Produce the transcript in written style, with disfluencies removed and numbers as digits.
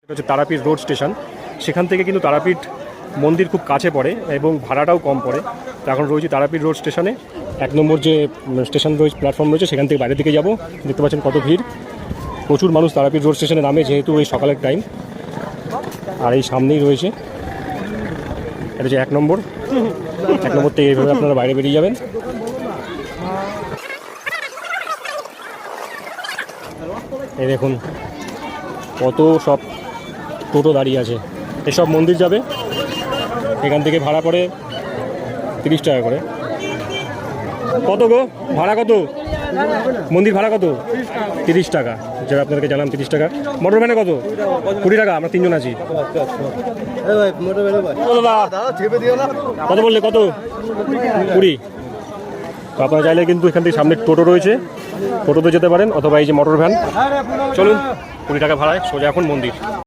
এটা হচ্ছে Tarapith road station. সেখান থেকে কিন্তু তারাপীঠ মন্দির খুব কাছে পড়ে এবং ভাড়াটাও কম পড়ে। তো এখন রয়েছে তারাপীঠ রোড স্টেশনে, 1 নম্বর যে স্টেশন রয়েছে, প্ল্যাটফর্ম রয়েছে, সেখান থেকে বাইরের দিকে যাব। দেখতে পাচ্ছেন কত ভিড়, প্রচুর মানুষ তারাপীঠ রোড স্টেশনে নামে, যেহেতু ওই সকালের টাইম। আর এই সামনেই রয়েছে, এটা হচ্ছে 1 নম্বর। 1 নম্বর থেকে এইভাবে আপনারা বাইরে বেরিয়ে যাবেন। এই দেখুন কত সব টোটো দাঁড়িয়ে আছে, এসব মন্দির যাবে। এখান থেকে ভাড়া পড়ে 30 টাকা করে। কত গো ভাড়া, কত মন্দির ভাড়া কত? 30 টাকা, যেটা আপনাদেরকে জানাম 30 টাকা। মোটর ভ্যানে কত? 20 টাকা। আমরা 3 জন আছি। কত বললে? কত? 20। তো আপনারা চাইলে কিন্তু এখান থেকে সামনে টোটো রয়েছে, টোটোতে যেতে পারেন, অথবা এই যে মোটর ভ্যান। চলুন, 20 টাকা ভাড়ায় সোজা এখন মন্দির।